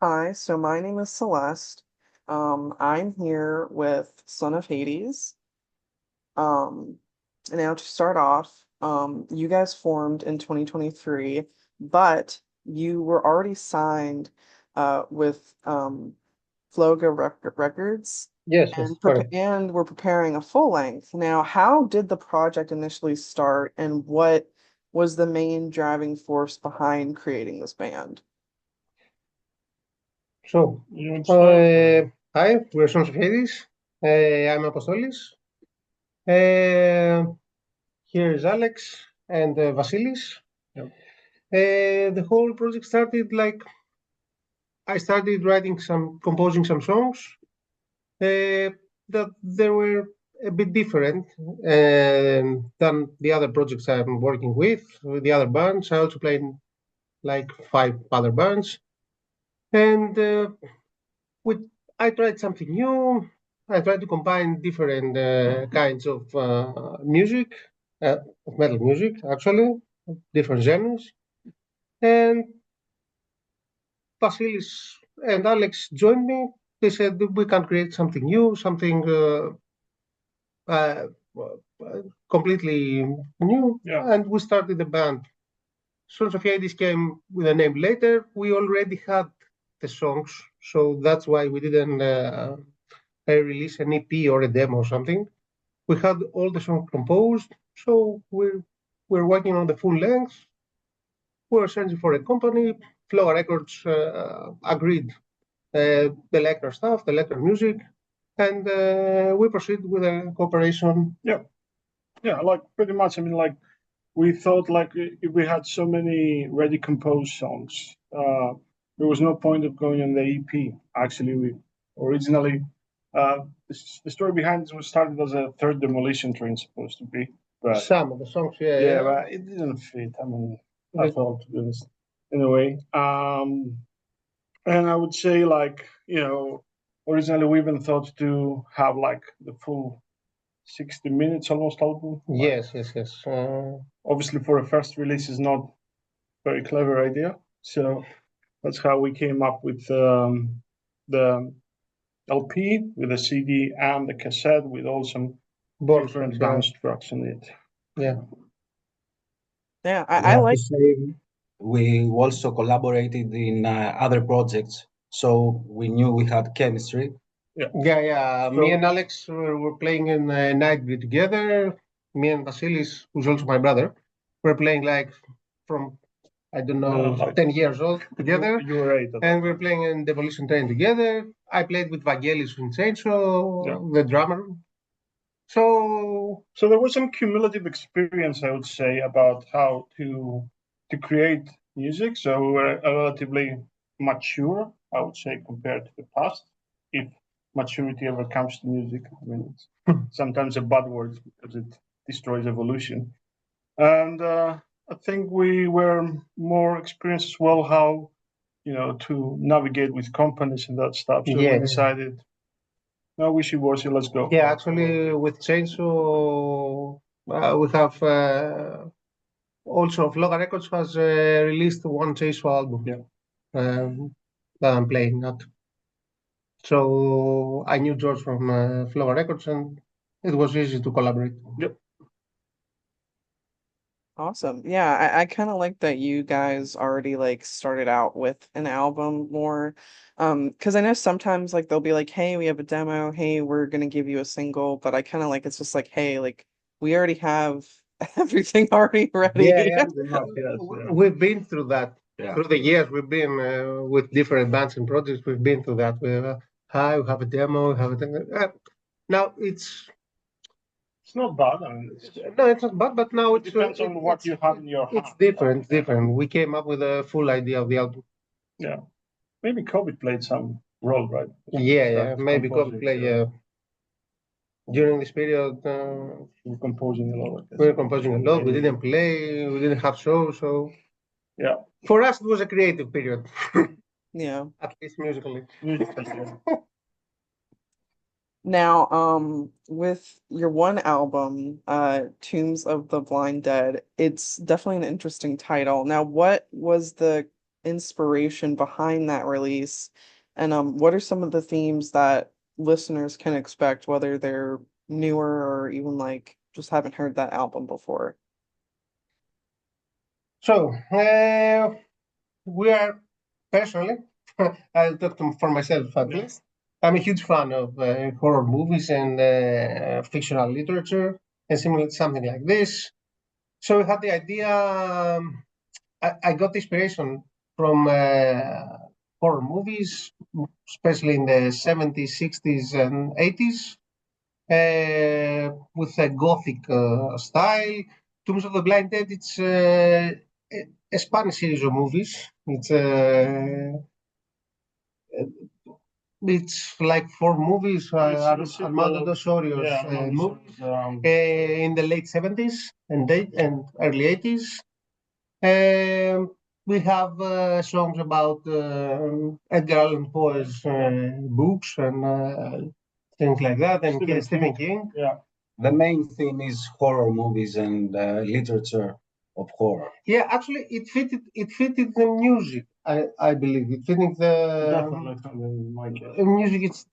Hi, so my name is Celeste. I'm here with Son of Hades. Um, Now to start off, you guys formed in 2023, but you were already signed with Floga Records Yes, yes, correct. and we're preparing a full length. Now, how did the project initially start, and what was the main driving force behind creating this band? So, You want to start? hi, we're Sons of Hades. I'm Apostolis. Uh, Here is Alex and Vasilis. Yeah. The whole project started like I started writing composing some songs that they were a bit different than the other projects I'm working with the other bands. I also played like five other bands, and with I tried something new. I tried to combine different kinds of music, of metal music, actually, different genres. And Vasilis and Alex joined me. They said we can create something new, something uh, completely new, Yeah. and we started the band. Sons of Hades came with a name later. We already had the songs, so that's why we didn't release an EP or a demo or something. We had all the songs composed, so we're working on the full length. We're searching for a company. Floga Records agreed the Electro stuff, the Electro music, and we proceed with a cooperation. Yeah. Yeah, like pretty much. I mean, like we thought, like if we had so many ready composed songs, there was no point of going on the EP. Actually, we originally the story behind it was started as a third Demolition Train supposed to be, but Some of the songs, yeah, yeah, yeah. but it didn't fit. I mean, I The- thought to be honest, in a way. And I would say, like, originally we even thought to have like the full 60 minutes almost album. yes, yes, yes. Obviously, for a first release, is not very clever idea. So that's how we came up with the LP with the CD and the cassette with all some Both songs, different yeah, dance tracks in it. yeah. Yeah, We I have to like. say we also collaborated in other projects, so we knew we had chemistry. Yeah. Yeah, yeah. Me So and Alex were playing in Night Grid together. Me and Vasilis, who's also my brother, were playing like from I don't know, like 10 years old together. you were right. And we're playing in Demolition Train together. I played with Vangelis in Chainsaw, the drummer. So, So there was some cumulative experience, I would say, about how to create music. So we were relatively mature, I would say, compared to the past. If maturity ever comes to music, I mean, it's sometimes a bad word because it destroys evolution. And I think we were more experienced as well how to navigate with companies and that stuff. So we yeah. decided, no, wishy-washy, let's go. Yeah, actually, with Chainsaw, we have also Floga Records has released one Chainsaw album Yeah. that I'm playing at. So I knew George from Floga Records, and it was easy to collaborate. Yep. Awesome. Yeah, I kind of like that you guys already like started out with an album more. Because I know sometimes like they'll be like, hey, we have a demo, hey, we're gonna give you a single, but I kind of like it's just like, hey, like we already have everything already Yeah, ready. yeah. Yes, yeah. We've been through that. Yeah. Through the years, we've been with different bands and projects. We've been through that. Hi, we have a demo. We have a demo. Now It's not bad. I mean, no, it's not bad, but now it it's depends on what you have in your it's hand. different. Different. We came up with a full idea of the album. Yeah. Maybe COVID played some role, right? Yeah, yeah. Maybe composing, Coldplay. During this period, we're composing a lot. we were composing a lot. We didn't play. We didn't have shows. So Yeah. for us, it was a creative period, Yeah. at least musically. Now, with your one album, Tombs of the Blind Dead, it's definitely an interesting title. Now, what was the inspiration behind that release? And what are some of the themes that listeners can expect, whether they're newer or even like just haven't heard that album before? So, we are personally, I'll talk for myself at least. I'm a huge fan of horror movies and fictional literature and similar something like this. So we had the idea. I got inspiration from horror movies, especially in the 70s, 60s, and 80s, with a gothic style. Tombs of the Blind Dead, it's a Spanish series of movies. It's like four movies, Armando Dosorio's movies in the late 70s and early 80s. We have songs about Edgar Allan Poe's books and things like that, and Stephen King. Yeah. The main theme is horror movies and literature of horror. Yeah, actually, it fitted the music. I believe it fitting Definitely in my case. music.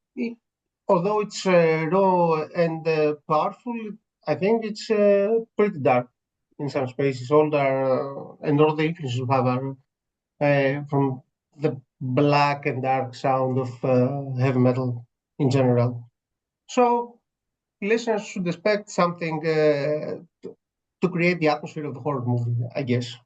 Although it's raw and powerful, I think it's pretty dark in some spaces. All the influences we have are from the black and dark sound of heavy metal in general. So listeners should expect something to create the atmosphere of the horror movie, I guess.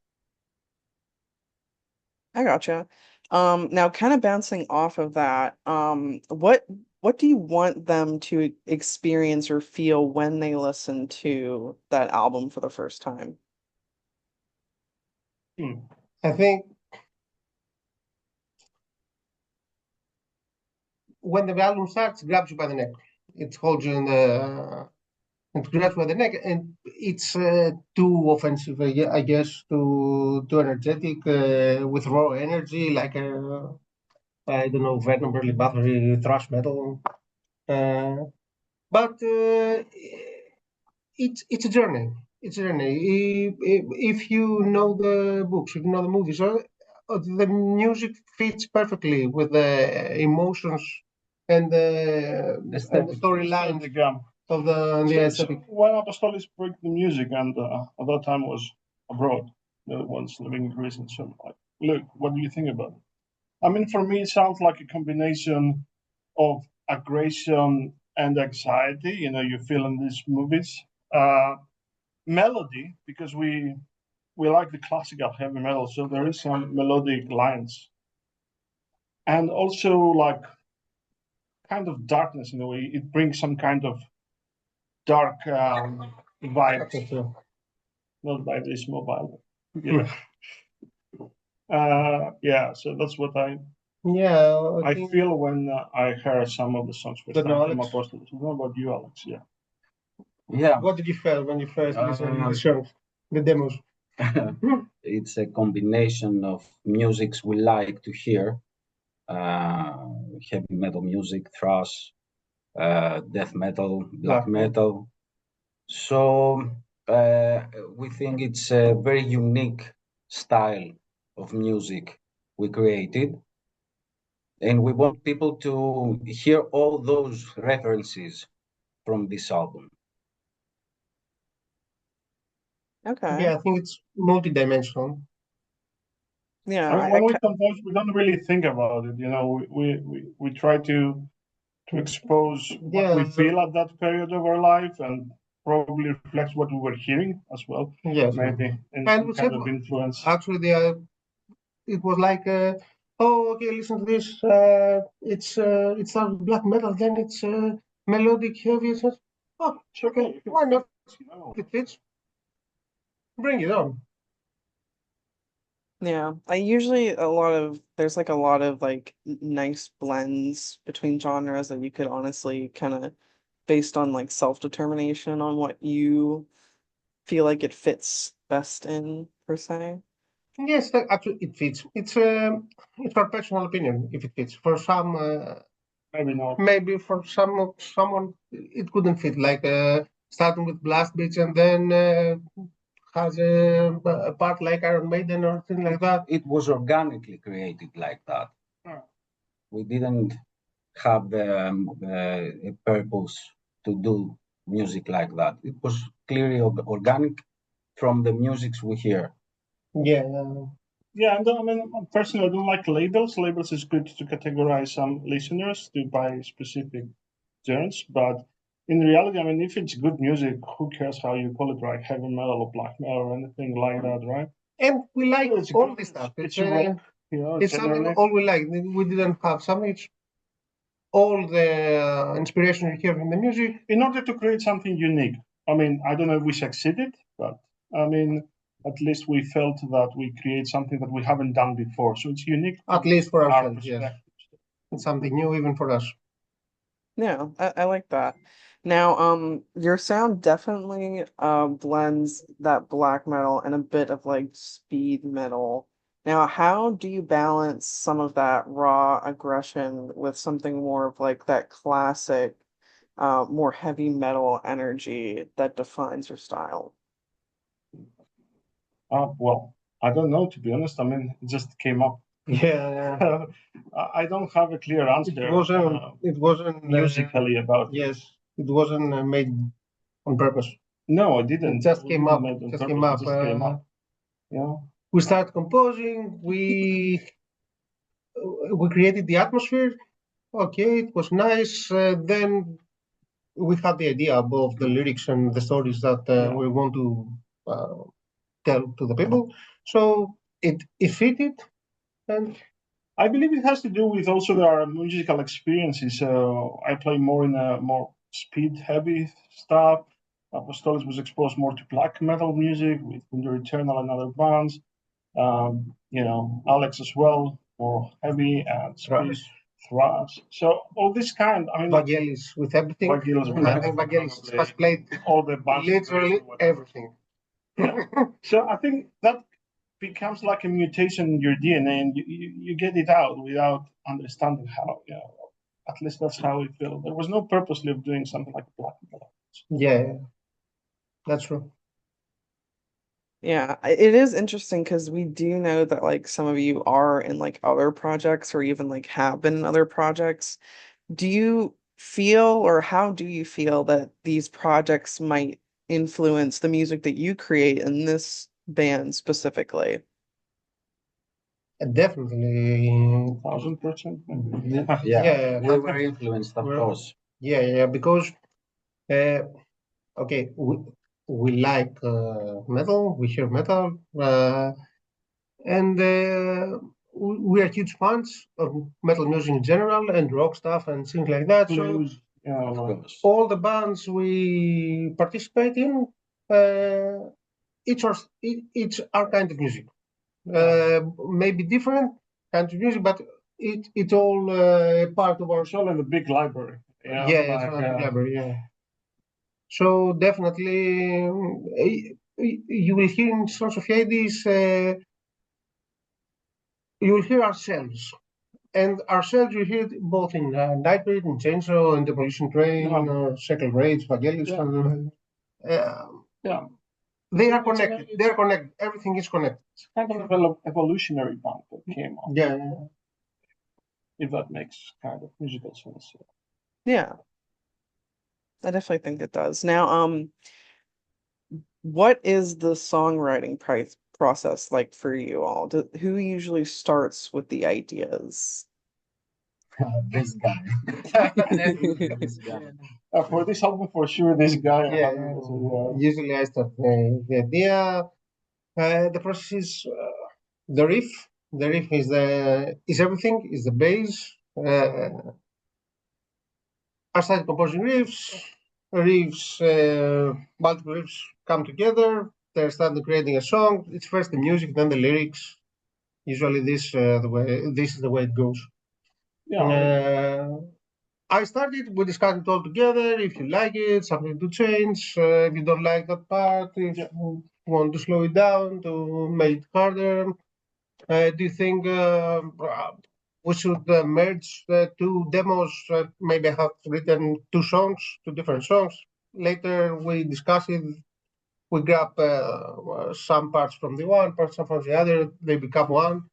I gotcha. Now kind of bouncing off of that, what do you want them to experience or feel when they listen to that album for the first time? I think when the album starts, it grabs you by the neck. It holds you in the it grabs you by the neck, and it's too offensive, I guess, too energetic, with raw energy, like I don't know, Venom, Burley Bathory, thrash metal. But it's a journey. It's a journey. If you know the books, if you know the movies, the music fits perfectly with the emotions and the storylines of the aesthetic. When Apostolis break the music, and at that time was abroad, the ones living in Greece, and so like, look, what do you think about it? I mean, for me, it sounds like a combination of aggression and anxiety. You know, you feel in these movies. Melody, because we like the classical heavy metal, so there is some melodic lines, and also like kind of darkness in a way. It brings some kind of dark vibes. Not by this mobile. Yeah. Yeah. So that's what I feel when I hear some of the songs from Apostolos. What about you, Alex? Yeah. Yeah. What did you feel when you first listened to the songs, the demos? It's a combination of musics we like to hear, heavy metal music, thrash, death metal, black metal. So we think it's a very unique style of music we created. And we want people to hear all those references from this album. Okay. Yeah, I think it's multi-dimensional. Yeah. I mean, when we compose, we don't really think about it. You know, we try to expose what we feel at that period of our life, and probably reflects what we were hearing as well. Yes, maybe in and kind of influence. Actually, it was like, oh, okay, listen to this. It's black metal, then it's melodic, heavy. Oh, okay, why not? If it fits, bring it on. Yeah, there's like a lot of like nice blends between genres that you could honestly kind of based on like self-determination on what you feel like it fits best in per se. Yes, actually, it fits. It's our personal opinion if it fits. For some, maybe not. Maybe for someone it couldn't fit. Like starting with blast beats and then has a part like Iron Maiden or things like that. It was organically created like that. Oh. We didn't have a purpose to do music like that. It was clearly organic from the musics we hear. Yeah. Yeah, and I mean, personally, I don't like labels. Labels is good to categorize some listeners to buy specific genres, but in reality, I mean, if it's good music, who cares how you call it, right? Heavy metal or black metal or anything like that, right? And we like It's all good. this stuff. It's rock, It's something generally. all we like. We didn't have some. It's all the inspiration we hear from the music. In order to create something unique. I mean, I don't know if we succeeded, but I mean, at least we felt that we create something that we haven't done before. So it's unique. At least for our ourselves, yes. perspective. It's something new even for us. Yeah, I like that. Now, your sound definitely blends that black metal and a bit of like speed metal. Now, how do you balance some of that raw aggression with something more of like that classic, more heavy metal energy that defines your style? Well, I don't know, to be honest. I mean, it just came up. Yeah. I don't have a clear answer. It wasn't musically about it. Yes, it wasn't made on purpose. No, I didn't. It just came up. Just came up. Yeah. We started composing. We created the atmosphere. Okay, it was nice. Then we had the idea above the lyrics and the stories that we want to tell to the people. So it fitted, and I believe it has to do with also our musical experiences. I play more in a more speed heavy stuff. Apostolis was exposed more to black metal music with Under Eternal and other bands. Alex as well, more heavy and speed thrash. So all this kind. I mean, Vangelis with everything. Vangelis has played all the bands, literally everything. So I think that becomes like a mutation in your DNA, and you get it out without understanding how. At least that's how we feel. There was no purposely of doing something like black metal. Yeah, that's true. Yeah, it is interesting because we do know that like some of you are in like other projects or even like have been in other projects. Do you feel or how do you feel that these projects might influence the music that you create in this band specifically? Definitely. 1,000%. Yeah, we were influenced, of course. Yeah, because okay, we like metal, we hear metal, and we are huge fans of metal music in general and rock stuff and things like that. So of course. all the bands we participate in, each our kind of music. Maybe different kind of music, but it's all part of our soul and a big library. Yeah, it's a big library. Yeah. So definitely, you will hear in Sons of Hades, you will hear ourselves. And ourselves, you hear it both in Nightbreed, in Chainsaw, in Demolition Train, or Second Rage, Vangelis. Yeah. They are connected. They're connected. Everything is connected. It's kind of an evolutionary band that came up. Yeah. If that makes kind of musical sense. Yeah. I definitely think it does. Now, what is the songwriting process like for you all? Who usually starts with the ideas? This guy. This guy. For this album, for sure, this guy. Yeah. Usually I start the idea. The process is the riff. The riff is everything. Is the bass. I started composing riffs. Multiple riffs come together. They started creating a song. It's first the music, then the lyrics. Usually, this is the way it goes. Yeah. I started. We discussed it all together. If you like it, something to change. If you don't like that part, if you want to slow it down to make it harder. Do you think we should merge the two demos? Maybe I have written two different songs. Later we discuss it. we grab some parts from the one, parts from the other, they become one.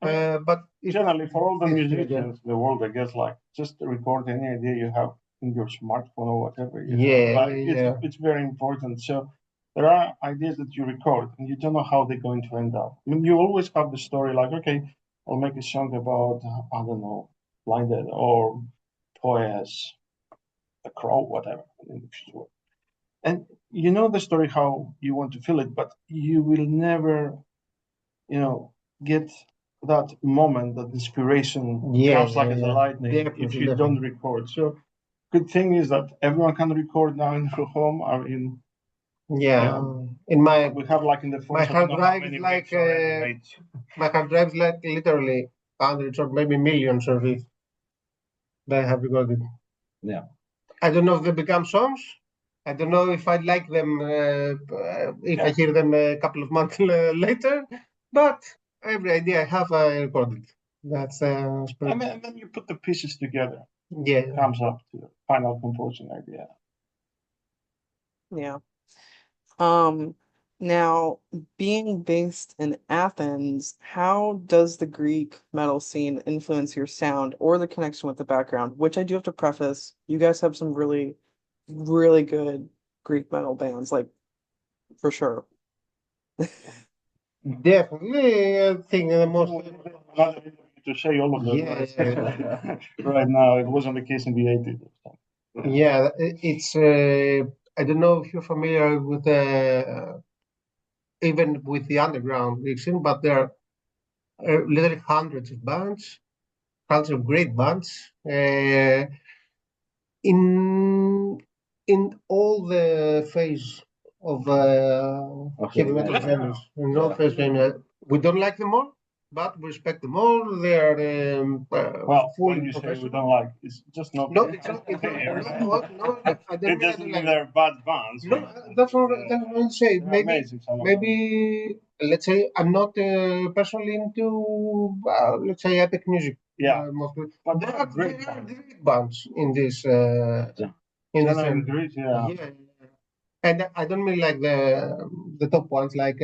But generally, for all the it's musicians in the world, I guess, like just record any idea you have in your smartphone or whatever. It's very important. So there are ideas that you record, and you don't know how they're going to end up. I mean, you always have the story like, okay, I'll make a song about I don't know, blinded or Toyas, the crow, whatever. And you know the story how you want to feel it, but you will never, get that moment, that inspiration comes like as a lightning if you don't record. So good thing is that everyone can record now in their home. I mean, in my we have like in the phone, my hard drive is like my hard drive is like literally hundreds or maybe millions of it that I have recorded. Yeah. I don't know if they become songs. I don't know if I like them if I hear them a couple of months later, but every idea I have, I recorded. That's and then you put the pieces together. Yeah, it comes up to the final composing idea. Yeah. Now, being based in Athens, how does the Greek metal scene influence your sound or the connection with the background? Which I do have to preface, you guys have some really, really good Greek metal bands, like for sure. Definitely, I think the most. To say all of them right now, it wasn't the case in the 80s. Yeah, it's. I don't know if you're familiar with even with the underground Greek scene, but there are literally hundreds of bands, hundreds of great bands. In all the phase of heavy metal genres, in all phase, we don't like them all, but we respect them all. They are fully when you say we professional. don't like, it's just not. No, it's not. I don't it doesn't mean like they're bad bands. No, that's what I'm saying. Maybe let's say I'm not personally into let's say epic music. Mostly. But there are great bands in this. Great, And I don't mean like the top ones like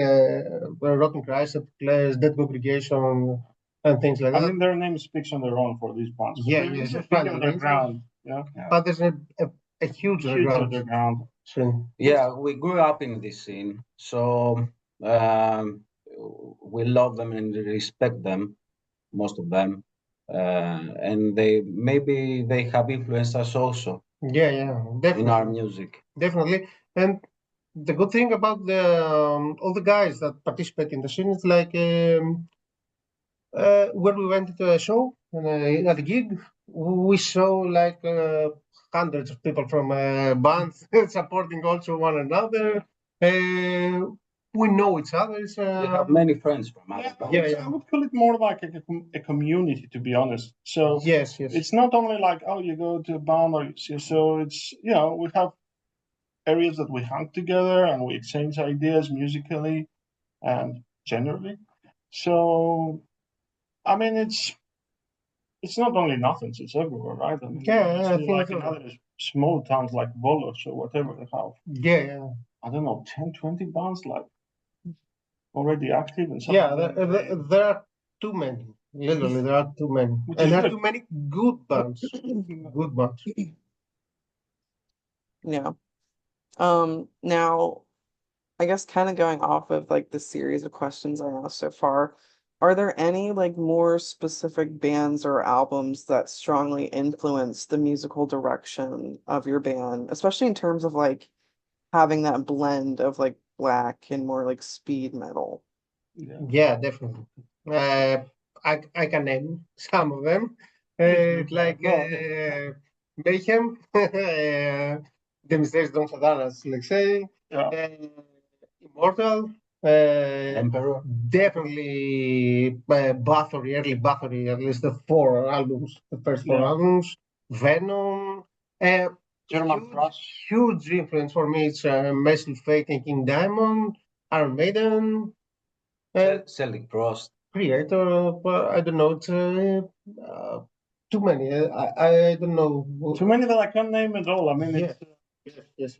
Rotten Christ, Dead Congregation, and things like that. I mean, their name speaks on their own for these bands. It's a big underground. But there's a huge underground. Yeah, we grew up in this scene, so we love them and respect them, most of them, and they have influenced us also. Yeah, definitely. In our music, definitely. And the good thing about the all the guys that participate in the scene is like when we went to a show at a gig, we saw like hundreds of people from bands supporting also one another. We know each other. We have many friends from other bands. I would call it more like a community, to be honest. So yes. It's not only like, oh, you go to a band or so it's we have areas that we hang together and we exchange ideas musically and generally. So I mean, it's not only Athens, it's everywhere, right? I mean, I think like in other small towns like Volos or whatever they have. I don't know, 10, 20 bands like already active and something. There are too many. Literally, there are too many. And there are too many good bands. Good bands. Yeah. Now, I guess kind of going off of like the series of questions I asked so far, are there any like more specific bands or albums that strongly influence the musical direction of your band, especially in terms of like having that blend of like black and more like speed metal? Yeah, definitely. I can name some of them. Like Mayhem, The Mysterious Don Satanas, let's say. Immortal. Emperor. Definitely Bathory, early Bathory, at least the first four albums. Venom. German thrash. Huge influence for me. It's Merciful Fate and King Diamond, Iron Maiden. Celtic Frost. Creator, I don't know. It's too many. I don't know. Too many that I can't name at all. I mean, yes.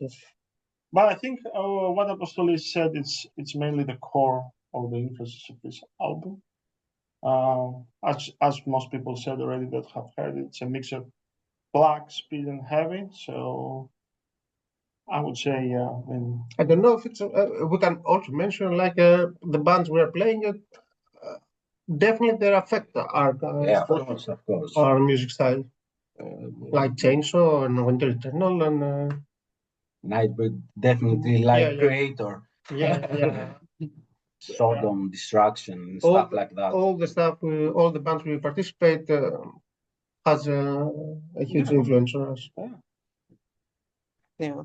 But I think what Apostolis said, it's mainly the core of the influences of this album. As most people said already that have heard it, it's a mix of black, speed, and heavy. So I would say, yeah. I mean, I don't know if it's. We can also mention like the bands we are playing. Definitely, they affect Yeah, of course. our music style, like Chainsaw and Winter Eternal and Nightbreed, definitely like yeah. Creator, yeah. Sodom, Destruction, and All stuff like that. all the stuff, all the bands we participate has a huge influence on us. Yeah.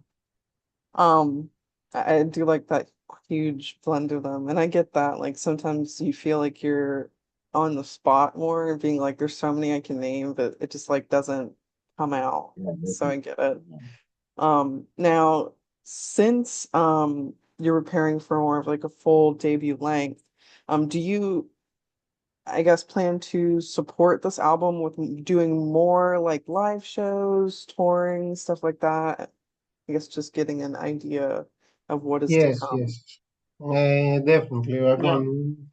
I do like that huge blend of them, and I get that. Like sometimes you feel like you're on the spot more, being like, "There's so many I can name," but it just like doesn't come out. Yeah, So I get it. yeah. Now since you're preparing for more of like a full debut length, do you, I guess, plan to support this album with doing more like live shows, touring, stuff like that? I guess just getting an idea of what is to Yes, come. yes, definitely. We're Yeah. going.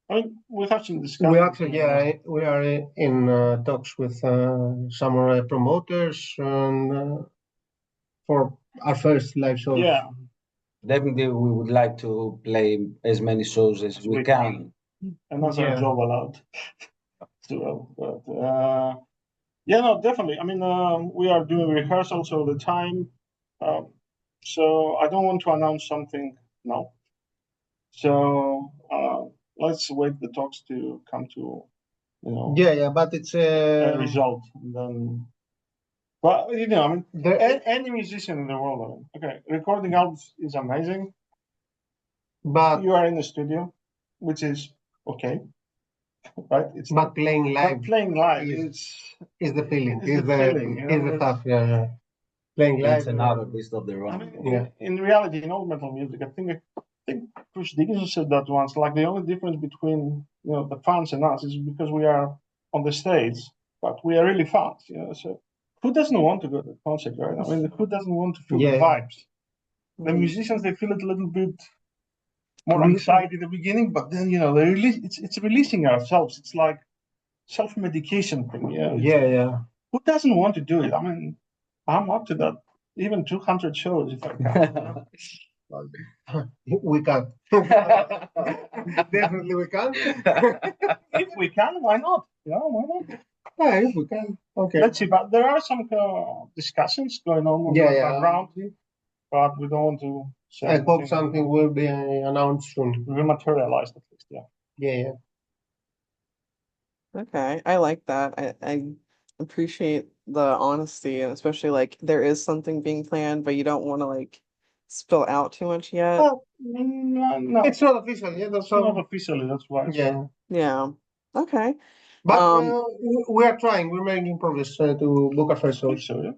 I mean, we have some discussions. We actually, we are in talks with some promoters and for our first live show. Yeah, Definitely, we would like to play as many shows as we can. and that's our Yeah. job allowed. So, but yeah, no, definitely. I mean, we are doing rehearsals all the time, so I don't want to announce something now. So let's wait the talks to come to, Yeah, but it's a result. And then, but I mean, any musician in the world, I mean, okay, recording albums is amazing. But you are in the studio, which is okay, right? It's but playing live. But playing live is the feeling. Is the feeling. Is the stuff. Yeah. Playing live. It's another beast of their own. I mean, in reality, in all metal music, I think Bruce Dickinson said that once. Like the only difference between the fans and us is because we are on the stage, but we are really fans. So who doesn't want to go to the concert, right? I mean, who doesn't want to feel the vibes? The musicians, they feel it a little bit more anxiety in the beginning, but then they release. It's releasing ourselves. It's like self-medication thing. Yeah. Who doesn't want to do it? I mean, I'm up to that. Even 200 shows if I can. We can. Definitely we can. If we can, why not? Why not? Yeah, if we can. Okay. Let's see. But there are some discussions going on in the background, but we don't want to say. I hope something will be announced soon. Will materialize at least. Yeah. Okay, I like that. I appreciate the honesty, and especially like there is something being planned, but you don't want to like spill out too much yet. No, it's not official yet. It's not officially. That's why. Yeah. Okay. But we are trying. We're making progress to book our first show.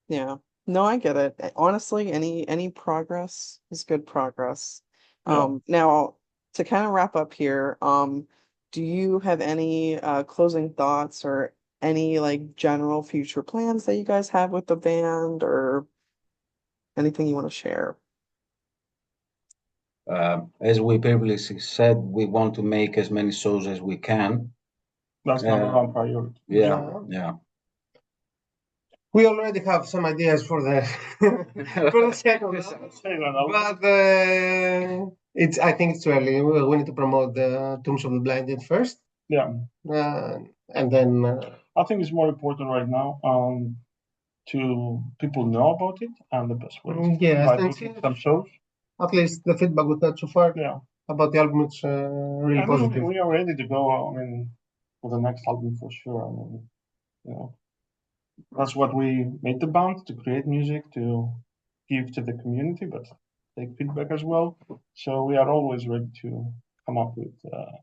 Yeah. No, I get it. Honestly, any progress is good progress. Now to kind of wrap up here, do you have any closing thoughts or any like general future plans that you guys have with the band or anything you want to share? As we previously said, we want to make as many shows as we can. That's number one priority. Yeah. We already have some ideas for the for the second album, but it's. I think it's too early. We need to promote the Tombs of the Blinded first. Yeah. And then I think it's more important right now to people know about it, and the best way by booking some shows. At least the feedback we got so far about the album is really positive. We are ready to go. I mean, for the next album for sure. I mean, that's what we made the band, to create music, to give to the community, but take feedback as well. So we are always ready to come up with a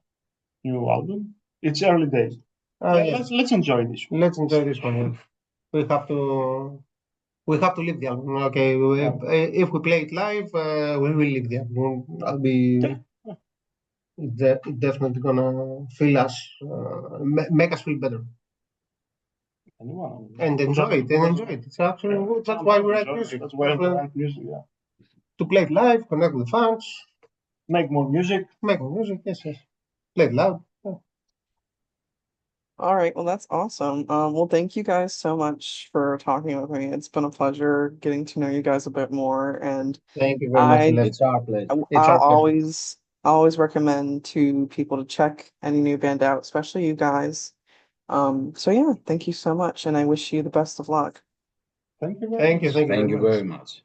new album. It's early days. Let's enjoy this one. Let's enjoy this one. We have to leave the album. Okay, if we play it live, we will leave the album. I'll be. It's definitely gonna feel us, make us feel better. anyone. And enjoy it, and enjoy it. It's actually good. That's why we write music. That's why we write music, yeah. To play it live, connect with fans, Make more music. Yes, yes. Play it loud. Yeah. All right, well, that's awesome. Well, thank you guys so much for talking with me. It's been a pleasure getting to know you guys a bit more, and Thank you very much, I Celeste. It's our pleasure. It's I'll our pleasure. always recommend to people to check any new band out, especially you guys. So yeah, thank you so much, and I wish you the best of luck. Thank you very Thank you, much. thank you Thank very you much. very much.